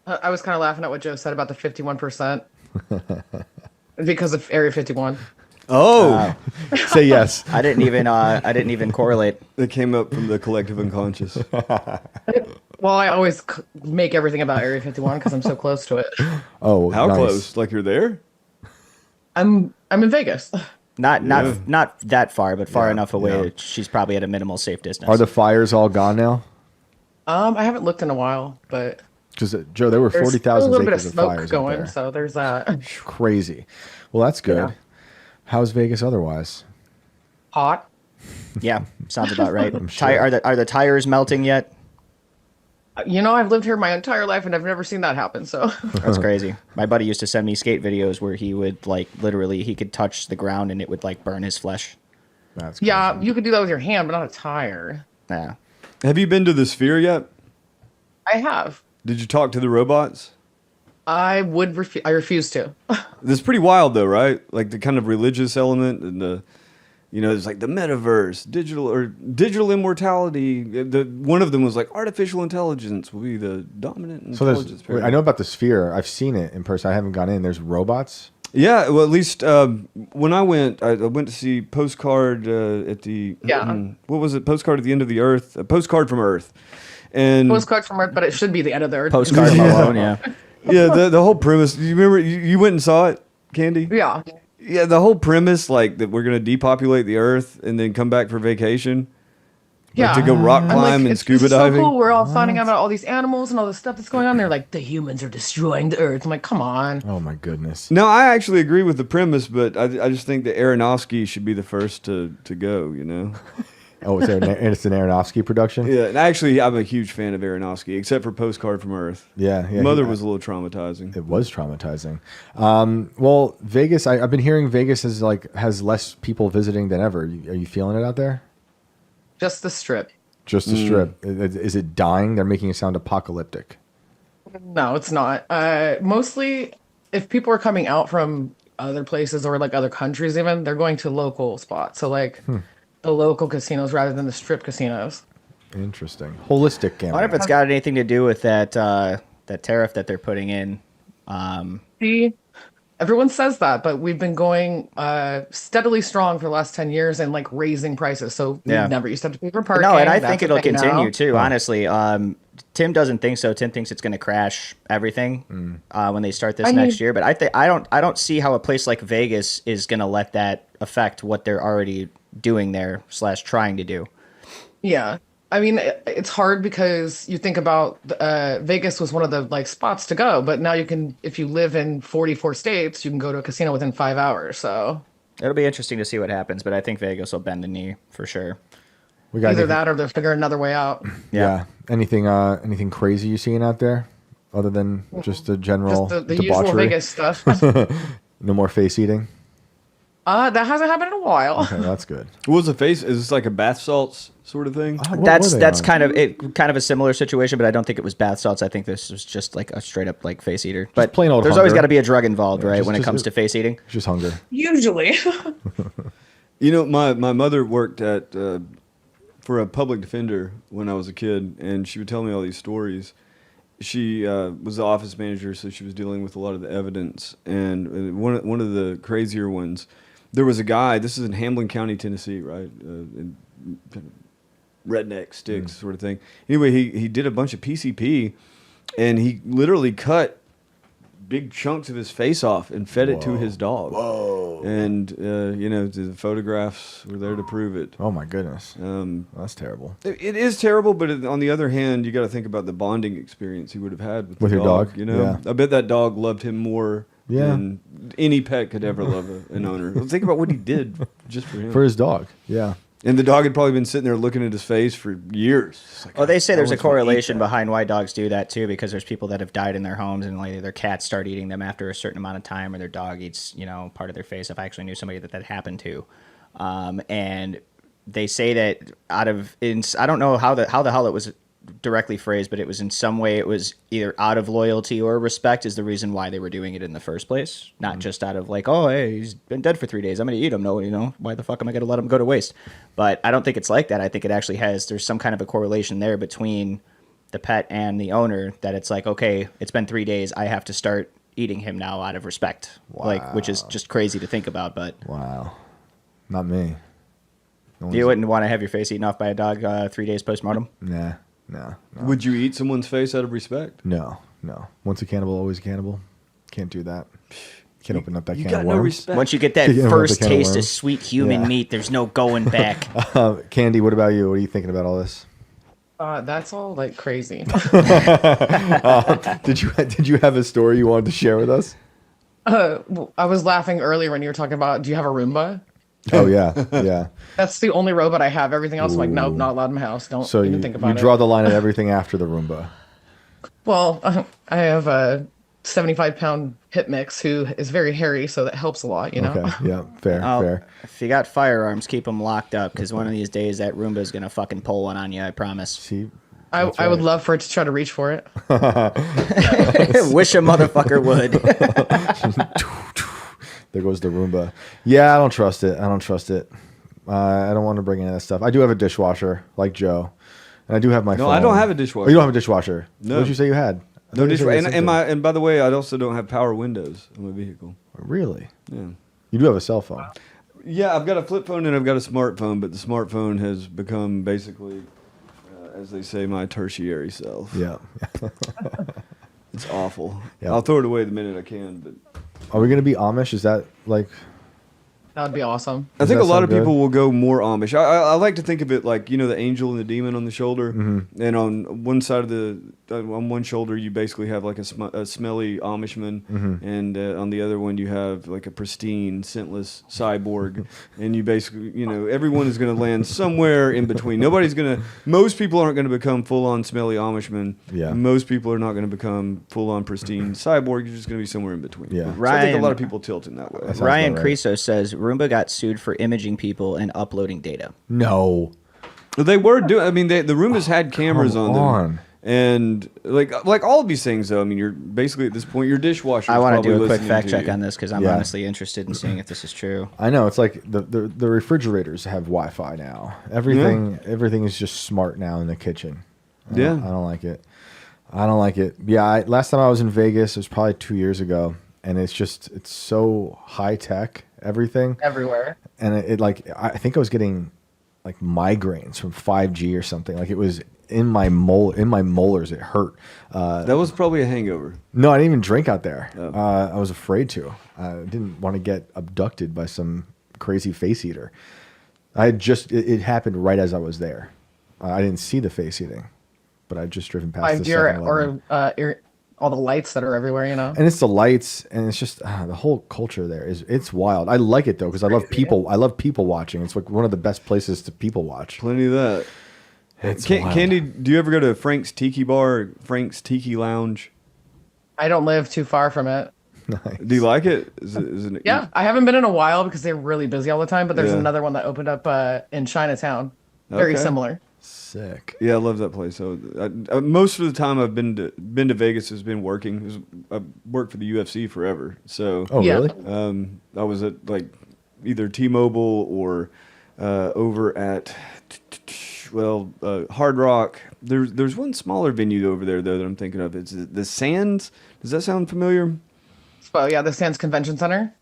I was kind of laughing at what Joe said about the 51% because of Area 51. Oh, Say yes. I didn't even correlate. that came up from the collective unconscious. Well, I always make everything about Area 51 because I'm so close to it. Oh, How nice. close? Like you're there? I'm in Vegas. Not that far, but far Yeah, enough away yeah. that she's probably at a minimal safe distance. Are the fires all gone now? I haven't looked in a while, but Because Joe, there were there's still a 40,000 little bit of acres of smoke fires out going, there. so there's that. Crazy. Well, that's good. Yeah. How's Vegas otherwise? Hot. Yeah, sounds about right. sure. Are the tires melting yet? I've lived here my entire life and I've never seen that happen. So That's crazy. My buddy used to send me skate videos where he would like literally he could touch the ground and it would like burn his flesh. That's crazy. yeah, you could do that with your hand, but not a tire. Yeah. Have you been to the Sphere yet? I have. Did you talk to the robots? I refuse to. That's pretty wild, though, right? Like the kind of religious element and it's like the metaverse, digital immortality. One of them was like artificial intelligence will be the dominant So intelligence. I know about the Sphere. I've seen it in person. I haven't gone in. There's robots. Yeah, well, at least when I went to see Postcard at the what was it? Postcard at the End of the Earth, a Postcard from Earth, and Postcard from Earth, but it should be the end of the Earth. Postcard alone, yeah. yeah, the whole premise. You remember you went and saw it, Candy? Yeah. Yeah, the whole premise, like that we're gonna depopulate the Earth and then come back for vacation. Yeah. Like to go rock I'm climb and it's scuba so diving. cool. We're all finding out about all these animals and all this stuff that's going on. They're like, the humans are destroying the Earth. I'm like, come on. Oh my goodness. No, I actually agree with the premise, but I just think that Aronofsky should be the first to go. You know. Oh, it's an Aronofsky production. Yeah, and actually, I'm a huge fan of Aronofsky, except for Postcard from Earth. Yeah. Mother was a little traumatizing. It was traumatizing. Well, Vegas. I've been hearing Vegas has less people visiting than ever. Are you feeling it out there? Just the strip. Just the strip. Is it dying? They're making it sound apocalyptic. No, it's not. Mostly, if people are coming out from other places or like other countries, even they're going to local spots. So like the local casinos rather than the strip casinos. Interesting. Holistic I gambling. wonder if it's got anything to do with that tariff that they're putting in. See, everyone says that, but we've been going steadily strong for the last 10 years and like raising prices. So we Yeah. never used to have to pay for parking. No, and I That's think a it'll thing continue now. too. Honestly, Tim doesn't think so. Tim thinks it's going to crash everything when they start this next year. But I don't see how a place like Vegas is going to let that affect what they're already doing there / trying to do. Yeah. I mean, it's hard because you think about Vegas was one of the like spots to go, but now you can, if you live in 44 states, you can go to a casino within 5 hours. So It'll be interesting to see what happens, but I think Vegas will bend the knee for sure. We got either anything, that or they'll figure another way out. yeah. Anything crazy you seeing out there, other than just the general Just the usual debauchery? Vegas stuff. No more face eating. That hasn't happened in a while. Okay, that's good. What was the face? Is this like a bath salts sort of thing? What That's were they on? kind of a similar situation, but I don't think it was bath salts. I think this was just like a straight up like face eater. But plain old there's always hunger. got to be a drug involved, right? just- When it just- comes to face eating. It's just hunger. Usually. You know, my mother worked at for a public defender when I was a kid, and she would tell me all these stories. She was the office manager, so she was dealing with a lot of the evidence. And one of the crazier ones, there was a guy. This is in Hamlin County, Tennessee, right? In kind of redneck sticks sort of thing. Anyway, he did a bunch of PCP, and he literally cut big chunks of his face off and fed it to his dog. Whoa! And the photographs were there to prove it. Oh my goodness. That's terrible. It is terrible, but on the other hand, you got to think about the bonding experience he would have had with the your dog? You know, Yeah. I bet that dog loved him more Yeah. than any pet could ever love an owner. Think about what he did just for him. For his dog. Yeah. And the dog had probably been sitting there looking at his face for years. It's like, Well, they say I there's a always wanna eat correlation that. behind why dogs do that too, because there's people that have died in their homes and like their cats start eating them after a certain amount of time, or their dog eats, part of their face. If I actually knew somebody that happened to, and they say that I don't know how the hell it was directly phrased, but it was in some way it was either out of loyalty or respect is the reason why they were doing it in the first place, not just out of like, oh hey, he's been dead for 3 days, I'm gonna eat him. No, why the fuck am I gonna let him go to waste? But I don't think it's like that. I think it actually there's some kind of a correlation there between the pet and the owner that it's like, okay, it's been 3 days, I have to start eating him now out of respect. Like, which is just crazy to think about. But Wow. Not me. No you one's- wouldn't want to have your face eaten off by a dog 3 days postmortem. Nah. No. Would you eat someone's face out of respect? No. Once a cannibal, always a cannibal. Can't do that. Can't open up that You can got of no worms. respect. Once you get that Yeah, with first the can of taste of worms. sweet human Yeah. meat, there's no going back. Candy, what about you? What are you thinking about all this? That's all like crazy. Did you have a story you wanted to share with us? I was laughing earlier when you were talking about, do you have a Roomba? Oh yeah. That's the only robot I have. Everything else, I'm like, nope, Ooh. not allowed in my house. Don't So even you, think you about it. draw the line at everything after the Roomba. Well, I have a 75-pound hip mix who is very hairy, so that helps a lot, you know? Okay, yeah, fair, Oh, fair. if you got firearms, keep them locked up because one of these days that Roomba's gonna fucking pull one on you. I promise. See, I would right. love for it to try to reach for it. Wish a motherfucker would. there goes the Roomba. Yeah, I don't trust it. I don't want to bring any of that stuff. I do have a dishwasher, like Joe, and I do have my No, phone. I don't have a Oh, dishwasher. you don't have a dishwasher? No. What did you say you had? I No thought you said you dishwasher. had And, something. and by the way, I also don't have power windows on my vehicle. Really? Yeah. You do have a cell phone. Yeah, I've got a flip phone and I've got a smartphone, but the smartphone has become basically, as they say, my tertiary self. Yeah. It's awful. Yeah. I'll throw it away the minute I can, but Are we gonna be Amish? Is that like? That would be awesome. I think that a lot sound of people good? will go more Amish. I like to think of it like, you know, the angel and the demon on the shoulder, and on one side of on one shoulder you basically have like a smelly Amishman, and on the other one you have like a pristine, scentless cyborg, and you basically, you know, everyone is going to land somewhere in between. Most people aren't going to become full-on smelly Amishmen. Yeah. Most people are not going to become full-on pristine cyborg. You're just going to be somewhere in between. Yeah. So I think a Ryan- lot of people tilt in that way. Sounds Ryan about right. Creso says Roomba got sued for imaging people and uploading data. No. They were doing. I mean, the Roombas had cameras come on them, on. and like all of these things. Though, I mean, you're basically at this point, your dishwasher. I want to do a quick listening fact to check you. on this because I'm Yeah. honestly interested in seeing if this is true. I know it's like the refrigerators have Wi-Fi now. Everything is just smart now in the kitchen. I Yeah. don't like it. I don't like it. Yeah, last time I was in Vegas, it was probably 2 years ago, and it's so high tech everything, Everywhere. and it like I think I was getting like migraines from 5G or something. Like it was in my molars. It hurt. That was probably a hangover. No, I didn't even drink out there. Oh. I was afraid to. I didn't want to get abducted by some crazy face eater. It happened right as I was there. I didn't see the face eating, but I'd just driven past the 5G or, 7-Eleven. all the lights that are everywhere, you know? And it's the lights, and it's just the whole culture there it's wild. I like it though because I love people. I love people watching. It's like one of the best places to people watch. Plenty of that. It's wild. Candy, do you ever go to Frank's Tiki Bar, or Frank's Tiki Lounge? I don't live too far from it. Nice. Do you like it? Is it Yeah, I haven't been in a while because they're really busy all the time, but there's Yeah. another one that opened up in Chinatown. Very Okay. similar. Sick. Yeah, I love that place. So most of the time I've been to Vegas has been working. I've worked for the UFC forever. So Oh Yeah. really? I was at like either T-Mobile or over at Hard Rock. There's one smaller venue over there though that I'm thinking of. It's the Sands. Does that sound familiar? So yeah, the Sands Convention Center.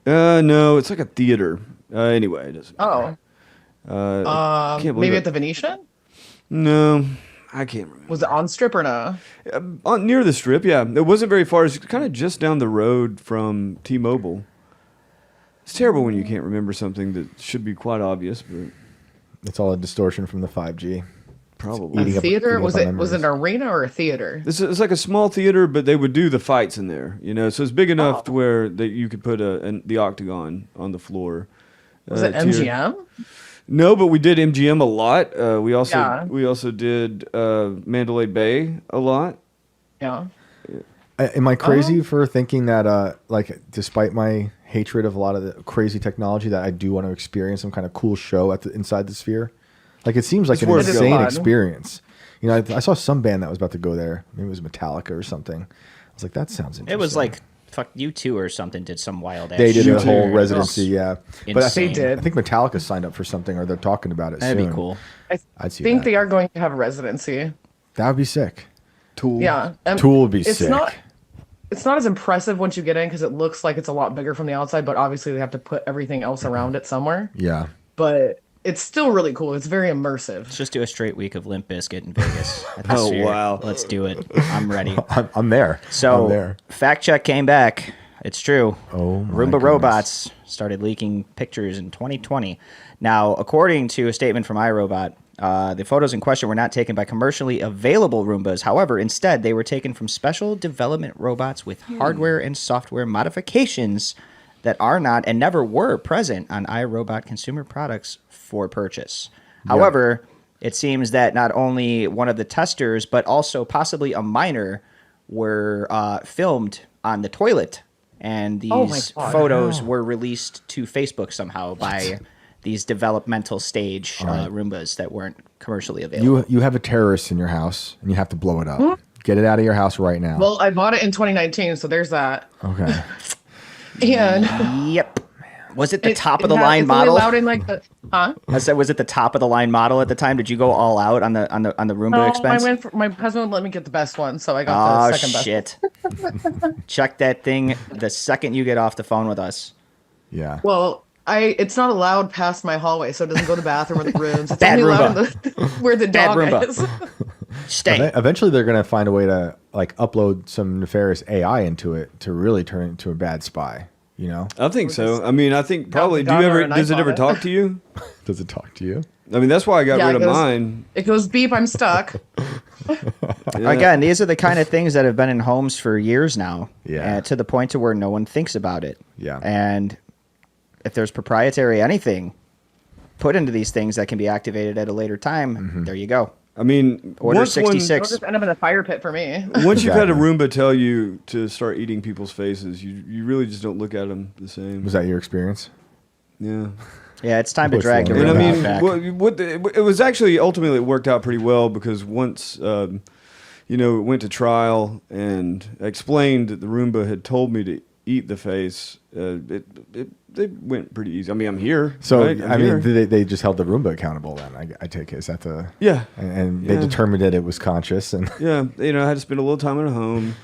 No, it's like a theater. Anyway, it doesn't. Oh, I can't believe maybe it. at the Venetian. No, I can't remember. Was it on Strip or no? Near the Strip, yeah. It wasn't very far. It's kind of just down the road from T-Mobile. It's terrible when you can't remember something that should be quite obvious, but It's all a distortion from the 5G. probably. Eating A up- theater? eating Was up it on was it an memories. arena or a theater? It's like a small theater, but they would do the fights in there, you know. So it's big enough to where that you could put the octagon on the floor. Was it to your- MGM? No, but we did MGM a lot. We Yeah. also did Mandalay Bay a lot. Yeah. Am I crazy for thinking that, like, despite my hatred of a lot of the crazy technology, that I do want to experience some kind of cool show inside the Sphere? Like, it seems like It's an worth insane going. experience. You know, I saw some band that was about to go there. Maybe it was Metallica or something. I was like, that sounds interesting. It was like fuck U2 or something did some wild ass they did shit. a whole U2. residency, yeah. But I Insane. think, They did. I think Metallica signed up for something, or they're talking about it That'd soon. be cool. I I'd see think that. they are going to have a residency. That would be sick. Tool. Yeah. Tool would be it's sick. It's not as impressive once you get in because it looks like it's a lot bigger from the outside, but obviously they have to put everything else around it somewhere. Yeah. But it's still really cool. It's very immersive. Let's just do a straight week of Limp Bizkit in Vegas. Oh, wow. Let's do it. I'm ready. I'm there. So, I'm there. fact check came back. It's true. Oh, my Roomba goodness. robots started leaking pictures in 2020. Now, according to a statement from iRobot, the photos in question were not taken by commercially available Roombas. However, instead, they were taken from special development robots with hardware and software modifications that are not and never were present on iRobot consumer products for purchase. However, it seems that not only one of the testers, but also possibly a minor were filmed on the toilet. And these God. photos were released to Facebook somehow by these developmental stage Roombas that weren't commercially available. You have a terrorist in your house and you have to blow it up. Get it out of your house right now. Well, I bought it in 2019, so there's that. Okay. And Yep. Was it the top of the line it's only model? allowed in like the I said, was it the top of the line model at the time? Did you go all out on the Roomba No, expense? I went for, my husband would let me get the best one, so I got Oh the second best. shit! Check that thing the second you get off the phone with us. Yeah. Well, it's not allowed past my hallway, so it doesn't go to the bathroom or the rooms. It's Bad only allowed Roomba. in the, where the Bad dog Roomba. is. Stay. Eventually, they're going to find a way to like upload some nefarious AI into it to really turn it into a bad spy. You know? I think so. I mean, I think probably. Do got you her ever? and I Does it bought ever it. talk to you? Does it talk to you? I mean, that's why I got Yeah, rid it of goes- mine. It goes beep, I'm stuck. Yeah. Again, these are the kind of things that have been in homes for years now. Yeah. To the point to where no one thinks about it. Yeah. And if there's proprietary anything put into these things that can be activated at a later time, there you go. I mean, Order once one- 66. It'll just end up in a fire pit for me. Once you've had a Exactly. Roomba tell you to start eating people's faces, you really just don't look at them the same. Was that your experience? Yeah. Yeah, it's time to What's drag the wrong And I with Roomba mean, back. it was actually ultimately it worked out pretty well because once it went to trial and explained that the Roomba had told me to eat the face, it went pretty easy. I mean, I'm here. So right? I'm I mean, here. they just held the Roomba accountable. Then I take it. Is that the Yeah. And they Yeah. determined that it was conscious and Yeah, I had to spend a little time at home,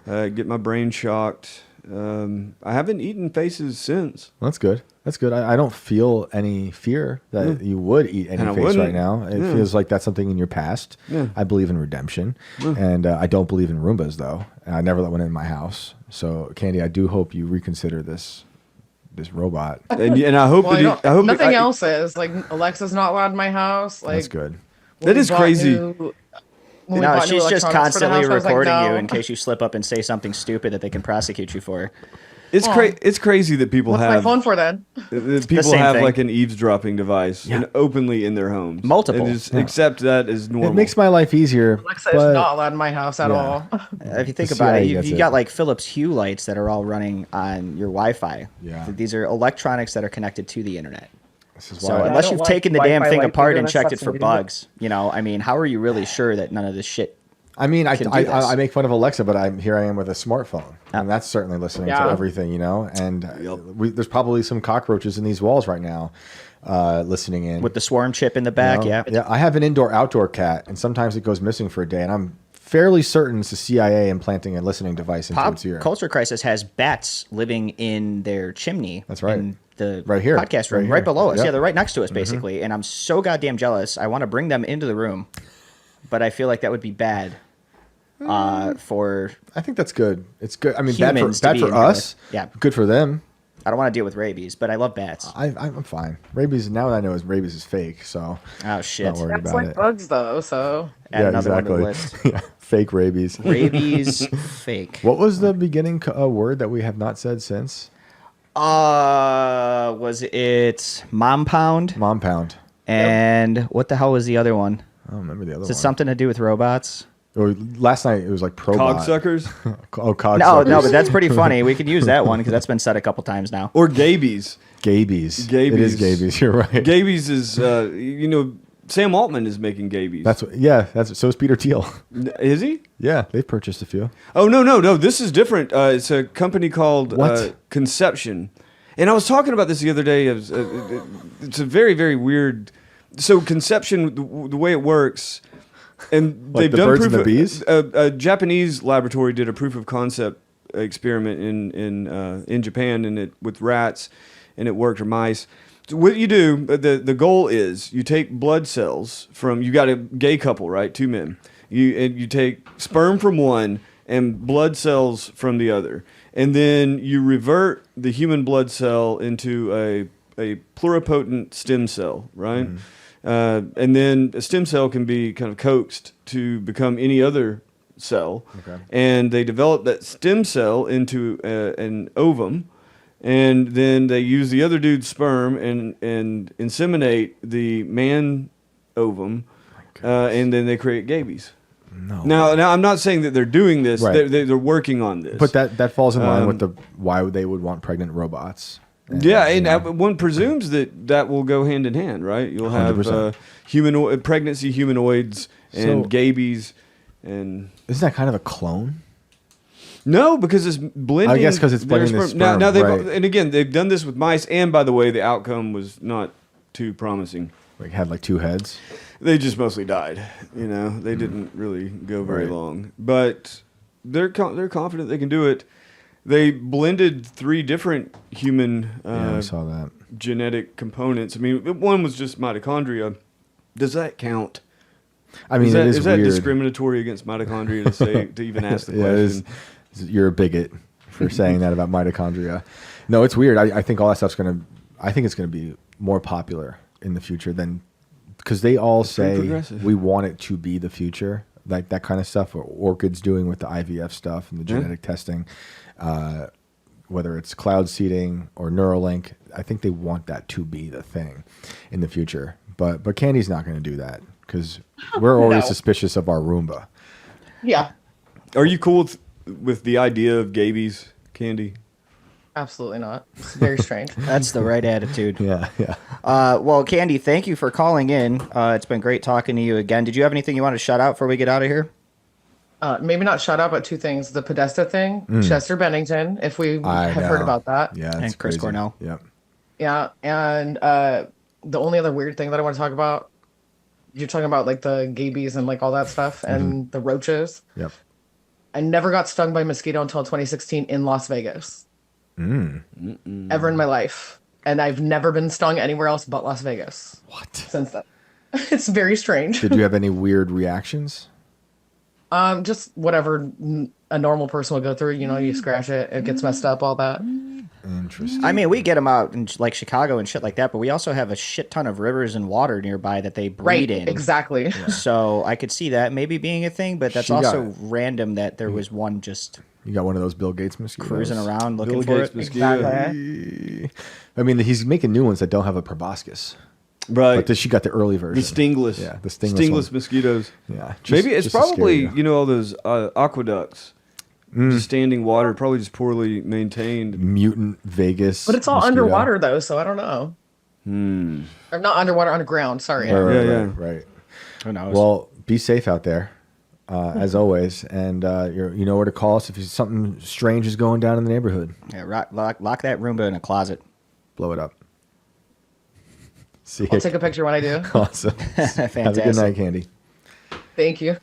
get my brain shocked. I haven't eaten faces since. that's good. That's good. I don't feel any fear that you would eat any And I face right wouldn't. now. It Yeah. feels like that's something in your past. Yeah. I believe in redemption, and I don't believe in Roombas though. And I never let one in my house. So, Candy, I do hope you reconsider this robot. And I hope Well, I hope nothing else is. Like, Alexa's not allowed in my house. Like, That's good. when That we is bought crazy. when we No, bought new she's just electronics for the constantly house, I was like, recording no. you in case you slip up and say something stupid that they can prosecute you for. It's crazy that people What's my have phone for then? that people same have thing. like an eavesdropping device and openly in their homes. Multiple. And just accept that as normal. It makes my life easier. Alexa but is not allowed in my house at Yeah. all. If you think The about it, CIA you've gets you it. got like Philips Hue lights that are all running on your Wi-Fi. Yeah. These are electronics that are connected to the internet. This is So why. unless don't you've like taken the damn Wi-Fi thing lights apart either. and That checked it sucks for when you do bugs, I mean, how are you really sure that none of this shit? I mean, can do this. I make fun of Alexa, but I am with a smartphone, and that's certainly listening to Yeah. everything, And there's probably some cockroaches in these walls right now, listening in. With the swarm chip in the back, You know? yeah. Yeah, I have an indoor-outdoor cat, and sometimes it goes missing for a day, and I'm fairly certain it's the CIA implanting a listening device into Pop its ear. Culture Crisis has bats living in their chimney. That's right. In the Right here. podcast room, Right right, here. below us. Yep. Yeah, they're right next to us, basically. And I'm so goddamn jealous. I want to bring them into the room, but I feel like that would be bad for. I think that's good. It's good. I mean, bad Humans for, to bad be for in here us. with. Yeah. Good for them. I don't want to deal with rabies, but I love bats. I'm fine. Rabies, now that I know rabies is fake, so Oh shit! not worried That's about like it. bugs, though. So Add another one to the exactly. list. Yeah, fake rabies. Rabies, fake. What was the beginning word that we have not said since? Was it mom pound? Mom pound. And what the hell was the other one? I don't remember the other Is one. it something to do with robots? Or last night it was like probot. Cogsuckers Oh, cogsuckers. No, but that's pretty funny. We could use that one because that's been said a couple times now. or gabies. Gabies. Gabies. It is gabies. You're right. Gabies is Sam Altman is making gabies. So is Peter Thiel. Is he? Yeah, they've purchased a few. Oh no! This is different. It's a company called What? Conception, and I was talking about this the other day. It's a very very weird. So Conception, the way it works And Like they've the done birds and proof the bees? A Japanese laboratory did a proof of concept experiment in Japan, and it with rats, and it worked, or mice. So what you do, the goal is you take blood cells from, you got a gay couple, right? Two men. You take sperm from one and blood cells from the other, and then you revert the human blood cell into a pluripotent stem cell, right? And then a stem cell can be kind of coaxed to become any other cell. Okay. And they develop that stem cell into an ovum, and then they use the other dude's sperm and inseminate the man ovum, and then they create babies. No. Now I'm not saying that they're doing this. Right. They're working on this. But that falls in line with the why they would want pregnant robots. And, Yeah, and you know, one presumes that will go hand in hand, right? You'll have 100%. pregnancy humanoids and So- gabies, and isn't that kind of a clone? no, because it's blending. I guess 'cause it's their blending the Now sperm, they've right. and again they've done this with mice, and by the way, the outcome was not too promising. Like had like two heads. They just mostly died. You know, they didn't really go very Right. long, but they're confident they can do it. They blended 3 different human Yeah, I saw that. genetic components. I mean, one was just mitochondria. Does that count? I mean, Is that weird. discriminatory against mitochondria to say to even ask the Yeah, it question? is. You're a bigot for saying that about mitochondria. No, it's weird. I think all that stuff's I think it's gonna be more popular in the future than, because they all pretty say progressive. we want it to be the future, like that kind of stuff. What Orchid's doing with the IVF stuff and the Yeah. genetic testing, whether it's cloud seeding or Neuralink, I think they want that to be the thing in the future. But Candy's not going to do that because we're already No. suspicious of our Roomba. Yeah, Are you cool with the idea of gabies, Candy? absolutely not. It's very strange. That's the right attitude. Yeah, yeah. Well, Candy, thank you for calling in. It's been great talking to you again. Did you have anything you want to shout out before we get out of here? Maybe not shout out, but 2 things. The Podesta thing, Chester Bennington, if we I have heard know. about that. Yeah, And it's Chris crazy. Cornell. Yep. Yeah, and the only other weird thing that I want to talk about, you're talking about like the gabies and like all that stuff and the roaches. Yep. I never got stung by a mosquito until 2016 in Las Vegas. Ever in my life. And I've never been stung anywhere else but Las Vegas What? since then. It's very strange. Did you have any weird reactions? Just whatever a normal person would go through. You know, you scratch it, it gets messed up, all that. Interesting. I mean, we get them out in like Chicago and shit like that, but we also have a shit ton of rivers and water nearby that they breed Right, in. exactly. So I could see that maybe being a thing, but that's She got also it. random that there was one just You got one of those Bill Gates mosquitoes cruising around looking Bill for Gates it. mosquito. Exactly. I mean, he's making new ones that don't have a proboscis. Right. But she got the early version. The stingless. Yeah, the stingless ones. mosquitoes. Yeah. Maybe it's just to scare probably, you. you know, all those aqueducts. Just standing water, probably just poorly maintained. Mutant Vegas. But it's all mosquito. underwater though, so I don't know. Or not underwater, underground. Sorry. Right, right, Yeah, right, yeah. right. Who knows? Well, be safe out there, as always, and you know where to call us if something strange is going down in the neighborhood. yeah, lock that Roomba in a closet. Blow it up. See I'll you. take a picture when I do. Awesome. Have a good Fantastic. night, Candy. Thank you.